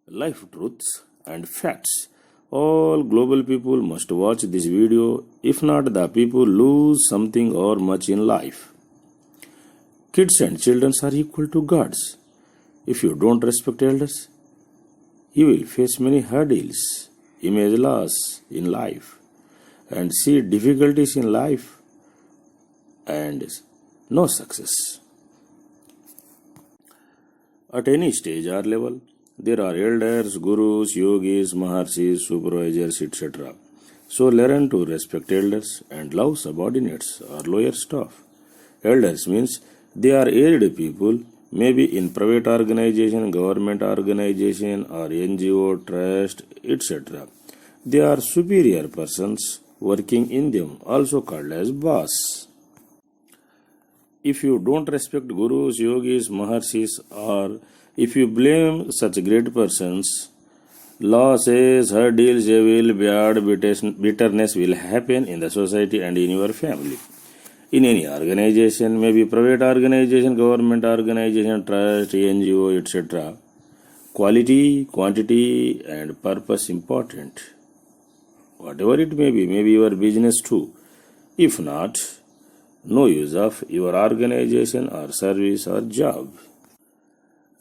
Life truths and facts. All global people must watch this video, if not, the people lose something or much in life. Kids and children are equal to gods. If you don't respect elders, you will face many hurdles, image loss in life, and see difficulties in life and no success. At any stage or level, there are elders, gurus, yogis, maharshis, supervisors, etc. So learn to respect elders and love subordinates or lower staff. Elders means they are aged people, maybe in private organization, government organization or NGO, trust, etc. They are superior persons working in them, also called as boss. If you don't respect gurus, yogis, maharshis, or if you blame such great persons, losses, hurdles, evil, bad, bitterness will happen in the society and in your family. In any organization, maybe private organization, government organization, trust, NGO, etc. Quality, quantity, and purpose important. Whatever it may be your business too. If not, no use of your organization or service or job.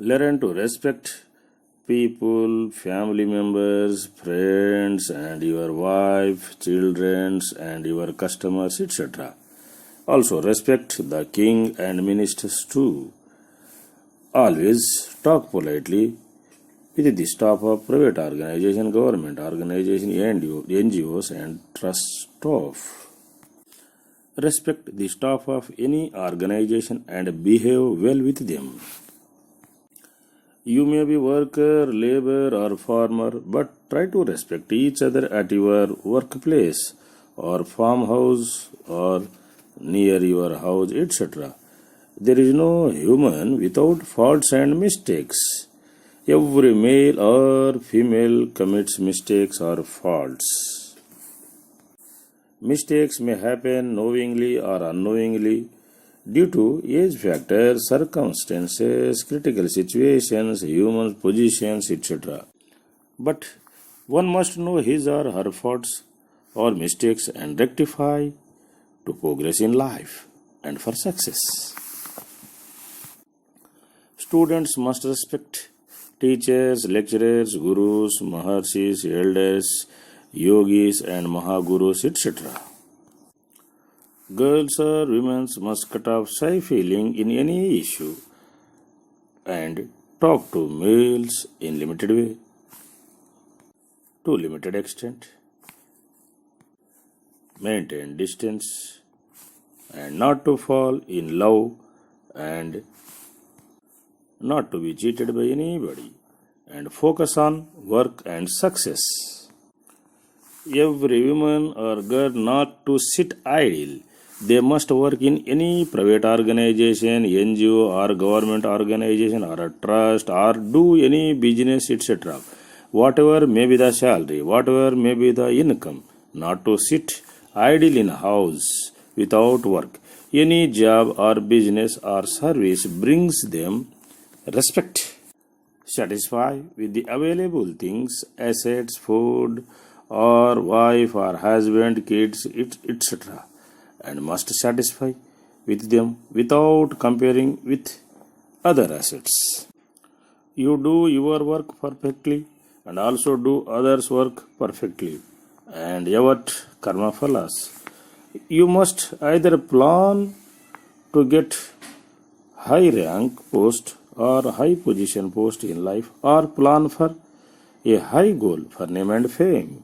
Learn to respect people, family members, friends, and your wife, children, and your customers, etc. Also respect the king and ministers too. Always talk politely with the staff of private organization, government organization, NGOs, and trust staff. Respect the staff of any organization and behave well with them. You may be worker, labor, or farmer, but try to respect each other at your workplace or farmhouse or near your house, etc. There is no human without faults and mistakes. Every male or female commits mistakes or faults. Mistakes may happen knowingly or unknowingly due to age factors, circumstances, critical situations, human positions, etc. But one must know his or her faults or mistakes and rectify to progress in life and for success. Students must respect teachers, lecturers, gurus, maharshis, elders, yogis and mahagurus, etc. Girls or women must cut off shy feeling in any issue and talk to males in limited way, to limited extent. Maintain distance and not to fall in love and not to be cheated by anybody, and focus on work and success. Every woman or girl not to sit idle. They must work in any private organization, NGO or government organization or a trust or do any business, etc. Whatever may be the salary, whatever may be the income, not to sit idle in a house without work. Any job or business or service brings them respect. Satisfy with the available things, assets, food, or wife or husband, kids, etc. and must satisfy with them without comparing with other assets. You do your work perfectly and also do others' work perfectly and yavat karma phalas. You must either plan to get high rank post or high position post in life or plan for a high goal for name and fame.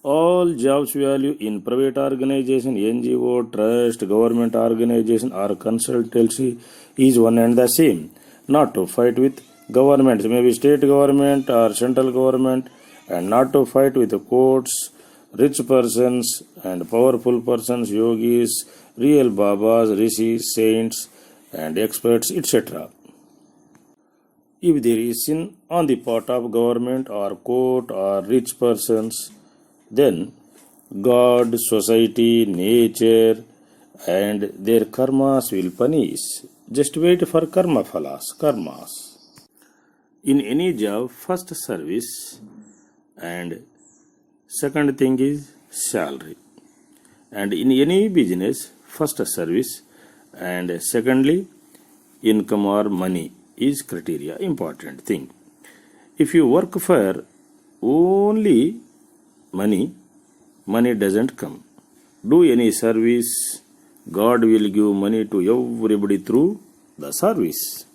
All jobs value in private organization, NGO, trust, government organization or consultancy is one and the same. Not to fight with governments, maybe state government or central government, and not to fight with the courts, rich persons and powerful persons, yogis, real babas, rishis, saints and experts, etc. If there is sin on the part of government or court or rich persons, then God, society, nature and their karmas will punish. Just wait for karmas. In any job, first service and second thing is salary. And in any business, first service and secondly income or money is criteria, important thing. If you work for only money, money doesn't come. Do any service, God will give money to everybody through the service.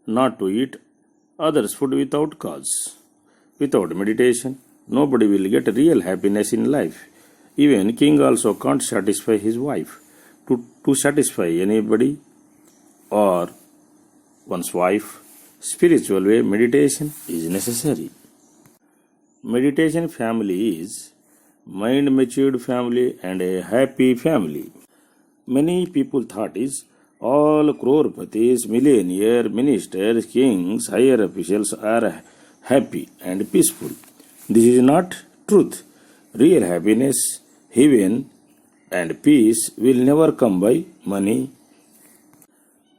Not to eat others' food without cause. Without meditation, nobody will get real happiness in life. Even king also can't satisfy his wife. To satisfy anybody or one's wife, spiritual way meditation is necessary. Meditation family is mind matured family and a happy family. Many people thought is all crores, millionaire, ministers, kings, higher officials are happy and peaceful. This is not truth. Real happiness, heaven, and peace will never come by money.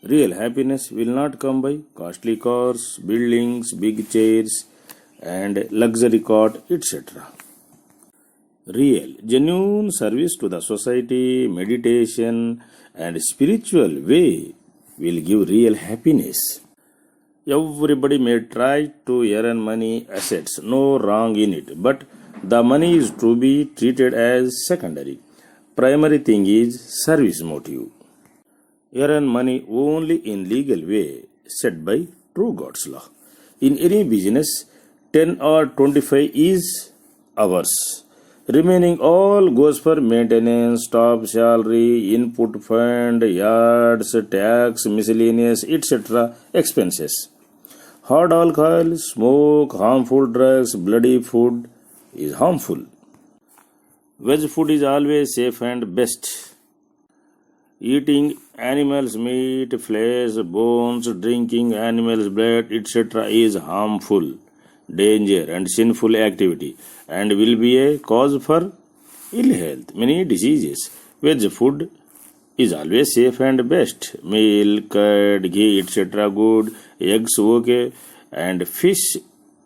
Real happiness will not come by costly cars, buildings, big chairs, and luxury cot, etc. Real, genuine service to the society, meditation, and spiritual way will give real happiness. Everybody may try to earn money, assets, no wrong in it, but the money is to be treated as secondary. Primary thing is service motive. Earn money only in legal way set by true God's law. In any business, 10 or 25 is ours. Remaining all goes for maintenance, staff salary, input fund, yards, tax, miscellaneous, etc. expenses. Hard alcohol, smoke, harmful drugs, bloody food is harmful. Veg food is always safe and best. Eating animals' meat, flesh, bones, drinking animals' blood, etc. is harmful, danger, and sinful activity, and will be a cause for ill health, many diseases. Veg food is always safe and best. Milk, curd, ghee, etc. good, eggs okay, and fish,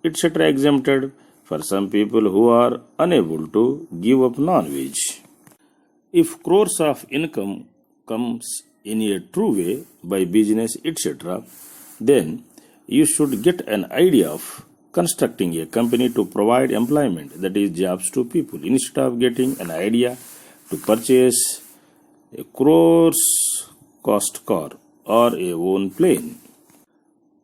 etc. exempted for some people who are unable to give up non-veg. If crores of income comes in a true way by business, etc., then you should get an idea of constructing a company to provide employment, that is, jobs to people, instead of getting an idea to purchase a crores cost car or a own plane.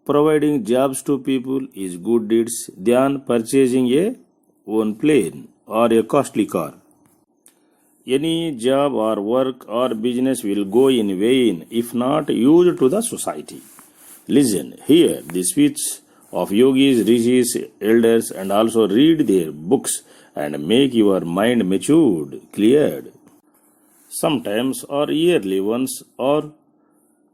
Providing jobs to people is good deeds than purchasing a own plane or a costly car. Any job or work or business will go in vain if not used to the society. Listen, hear the speech of yogis, rishis, elders, and also read their books and make your mind matured, cleared. Sometimes or yearly once or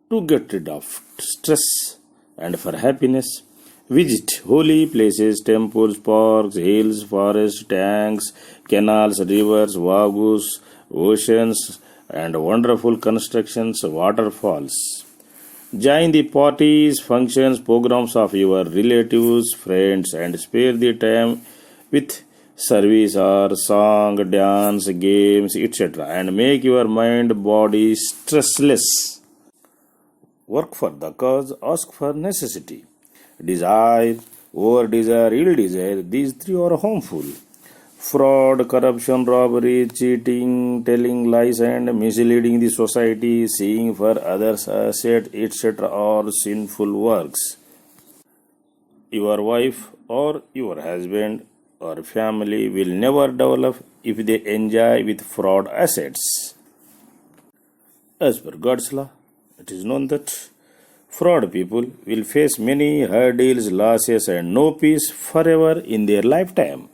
to get rid of stress and for happiness. Visit holy places, temples, parks, hills, forests, tanks, canals, rivers, vagus, oceans, and wonderful constructions, waterfalls. Join the parties, functions, programs of your relatives, friends, and spare the time with service or song, dance, games, etc. and make your mind, body stressless. Work for the cause, ask for necessity. Desire, over desire, ill desire, these three are harmful. Fraud, corruption, robbery, cheating, telling lies, and misleading the society, seeing for others' assets, etc. are sinful works. Your wife or your husband or family will never develop if they enjoy with fraud assets. As per God's law, it is known that fraud people will face many hurdles, losses, and no peace forever in their lifetime.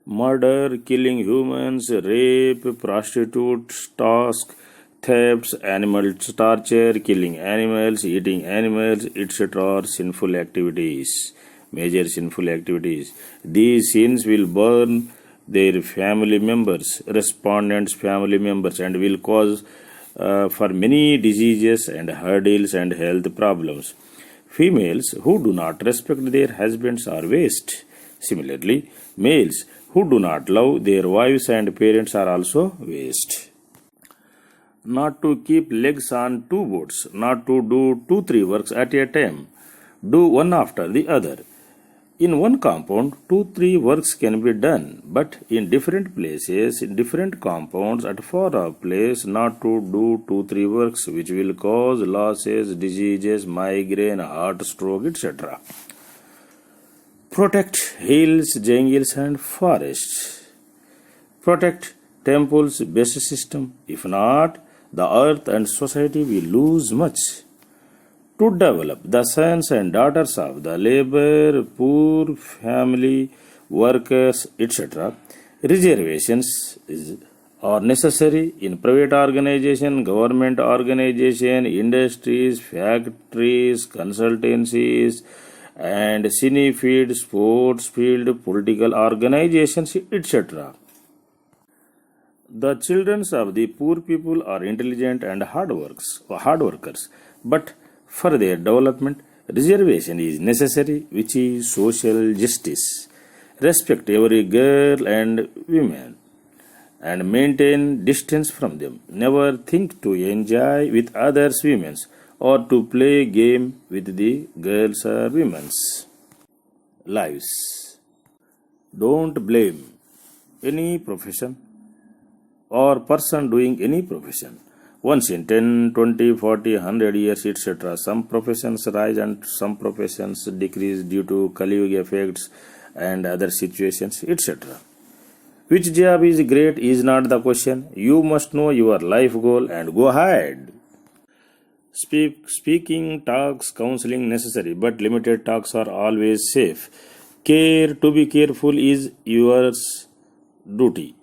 Murder, killing humans, rape, prostitutes, task, thefts, animal torture, killing animals, eating animals, etc. are sinful activities, major sinful activities. These sins will burn their family members, respondents' family members, and will cause for many diseases and hurdles and health problems. Females who do not respect their husbands are waste. Similarly, males who do not love their wives and parents are also waste. Not to keep legs on two boats, not to do 2-3 works at a time, do one after the other. In one compound, 2-3 works can be done, but in different places, in different compounds, at far off place, not to do 2-3 works which will cause losses, diseases, migraine, heart stroke, etc. Protect hills, jungles, and forests. Protect temples' best system. If not, the earth and society will lose much. To develop the sons and daughters of the labor, poor, family, workers, etc., reservations are necessary in private organization, government organization, industries, factories, consultancies, and cine field, sports field, political organizations, etc. The children of the poor people are intelligent and hard workers, but for their development, reservation is necessary, which is social justice. Respect every girl and woman and maintain distance from them. Never think to enjoy with others' women or to play game with the girls or women's lives. Don't blame any profession or person doing any profession. Once in 10, 20, 40, 100 years, etc., some professions rise and some professions decrease due to Kali Yuga effects and other situations, etc. Which job is great is not the question. You must know your life goal and go ahead. Speaking talks, counseling necessary, but limited talks are always safe. To be careful is yours duty.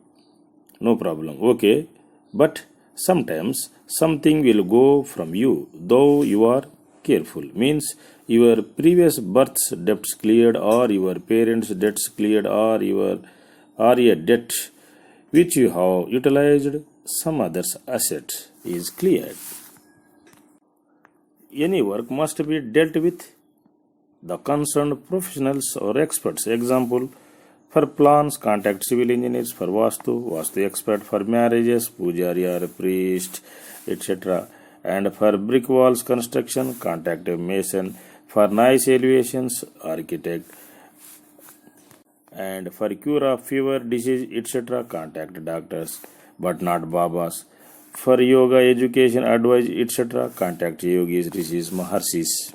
No problem. Okay. But sometimes something will go from you, though you are careful. Means your previous birth's debts cleared, or your parents' debts cleared, or a debt which you have utilized some other's asset is cleared. Any work must be dealt with the concerned professionals or experts. Example, for plans, contact civil engineers. For Vastu expert. For marriages, pujari or priest, etc. And for brick walls construction, contact a mason. For nice elevations, architect. And for cure of fever, disease, etc., contact doctors, but not babas. For yoga, education, advice, etc., contact yogis, rishis, maharshis.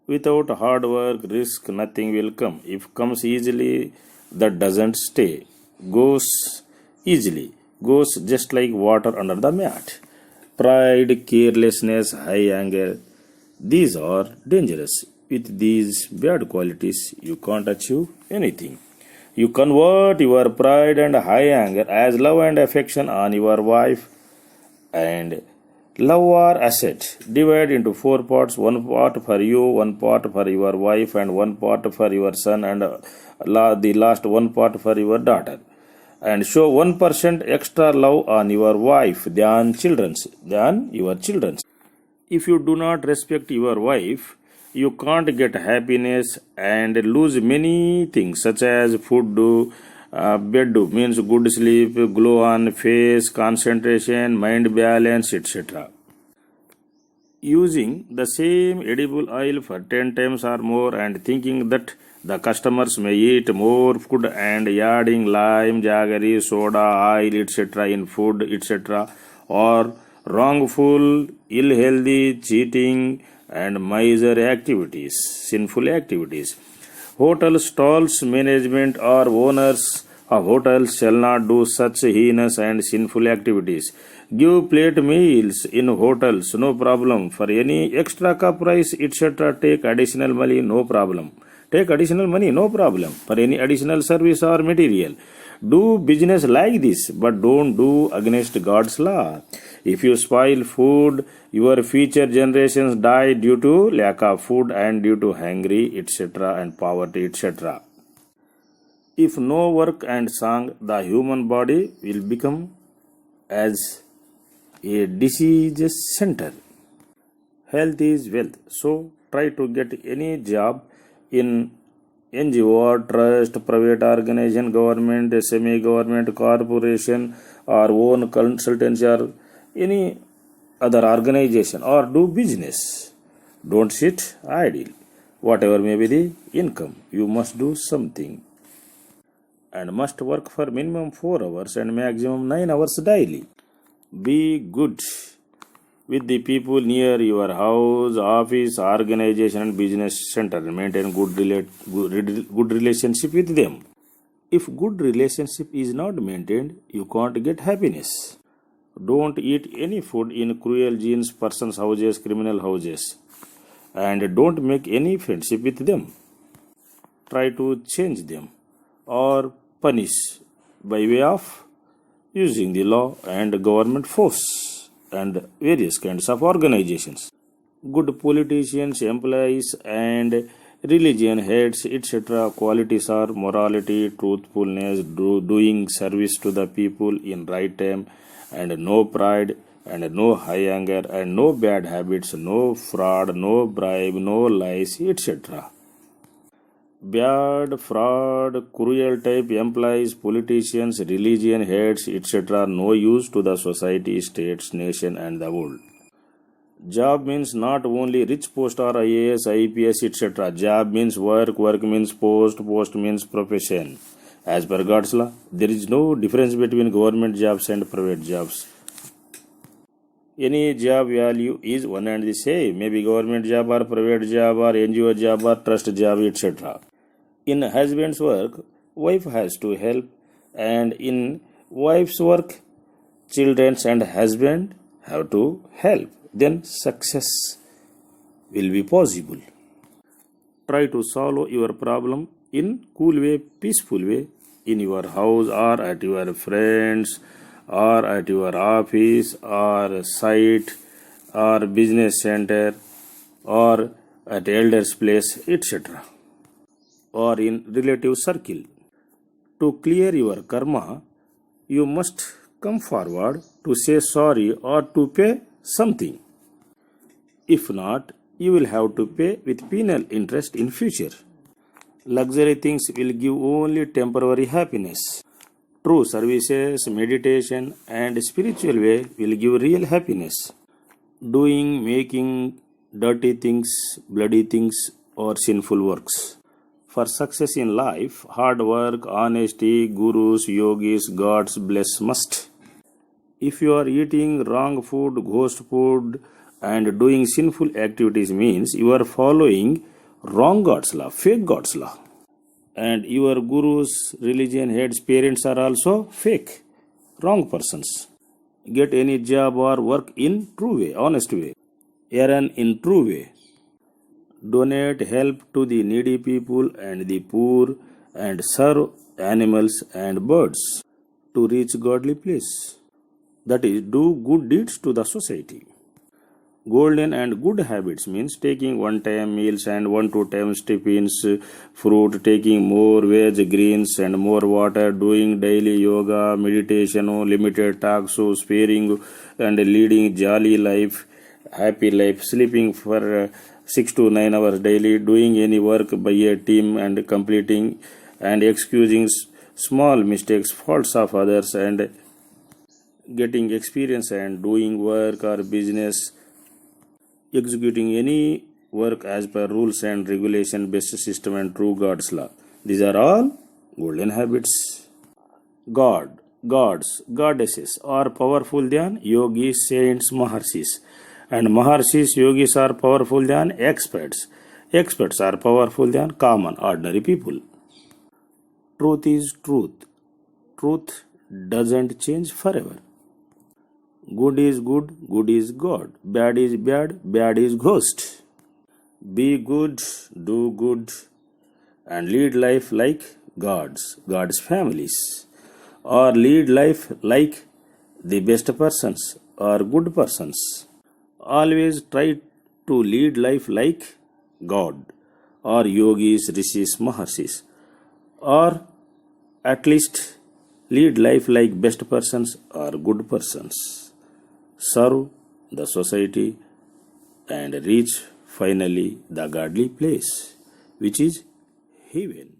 Without hard work, risk, nothing will come. If comes easily, that doesn't stay. Goes easily. Goes just like water under the mat. Pride, carelessness, high anger, these are dangerous. With these bad qualities, you can't achieve anything. You convert your pride and high anger as love and affection on your wife, and love or asset. Divide into 4 parts, 1 part for you, 1 part for your wife, and 1 part for your son, and the last 1 part for your daughter. And show 1% extra love on your wife than your children's. If you do not respect your wife, you can't get happiness and lose many things such as food, bed, means good sleep, glow on face, concentration, mind balance, etc. Using the same edible oil for 10 times or more and thinking that the customers may eat more food and adding lime, jaggery, soda, oil, etc. in food, etc. or wrongful, ill-healthy, cheating and miser activities, sinful activities. Hotel stalls management or owners of hotels shall not do such heinous and sinful activities. Give plate meals in hotels, no problem. For any extra price, etc., take additional money, no problem. Take additional money, no problem. For any additional service or material. Do business like this, but don't do against God's law. If you spoil food, your future generations die due to lack of food and due to hungry, etc., and poverty, etc. If no work and song, the human body will become as a disease center. Health is wealth. So, Try to get any job in NGO, trust, private organization, government, semi-government, corporation, or own consultancy, or any other organization, or do business. Don't sit idle. Whatever may be the income, you must do something and must work for minimum 4 hours and maximum 9 hours daily. Be good with the people near your house, office, organization, and business center. Maintain good relationship with them. If good relationship is not maintained, you can't get happiness. Don't eat any food in cruel genes, persons' houses, criminal houses, and don't make any friendship with them. Try to change them or punish by way of using the law and government force and various kinds of organizations. Good politicians, employees, and religion heads, etc. qualities are morality, truthfulness, doing service to the people in right time, and no pride, and no high anger, and no bad habits, no fraud, no bribe, no lies, etc. Bad, fraud, cruel type employees, politicians, religion heads, etc. are no use to the society, states, nation, and the world. Job means not only rich post or IAS, IPS, etc. Job means work, work means post, post means profession. As per God's law, there is no difference between government jobs and private jobs. Any job value is one and the same, maybe government job or private job or NGO job or trust job, etc. In husband's work, wife has to help, and in wife's work, children and husband have to help. Then success will be possible. Try to solve your problem in cool way, peaceful way, in your house or at your friends or at your office or site or business center or at elder's place, etc. or in relative circle. To clear your karma, you must come forward to say sorry or to pay something. If not, you will have to pay with penal interest in future. Luxury things will give only temporary happiness. True services, meditation, and spiritual way will give real happiness. Doing, making dirty things, bloody things, or sinful works. For success in life, hard work, honesty, gurus, yogis, gods bless must. If you are eating wrong food, ghost food, and doing sinful activities means you are following wrong God's law, fake God's law. And your gurus, religion heads, parents are also fake, wrong persons. Get any job or work in true way, honest way. Earn in true way. Donate help to the needy people and the poor, and serve animals and birds to reach godly place. That is, do good deeds to the society. Golden and good habits means taking one-time meals and 1-2 times tiffins, fruit, taking more veg, greens, and more water, doing daily yoga, meditation, limited talks, sparing and leading jolly life, happy life, sleeping for 6 to 9 hours daily, doing any work by a team and completing and excusing small mistakes, faults of others, and getting experience and doing work or business, executing any work as per rules and regulation, best system, and true God's law. These are all golden habits. God, gods, goddesses are powerful than yogis, saints, maharshis. And maharshis, yogis are powerful than experts. Experts are powerful than common, ordinary people. Truth is truth. Truth doesn't change forever. Good is good, good is God. Bad is bad, bad is ghost. Be good, do good, and lead life like God's families. Or lead life like the best persons or good persons. Always try to lead life like God or yogis, rishis, maharshis. Or at least lead life like best persons or good persons. Serve the society and reach finally the godly place, which is heaven.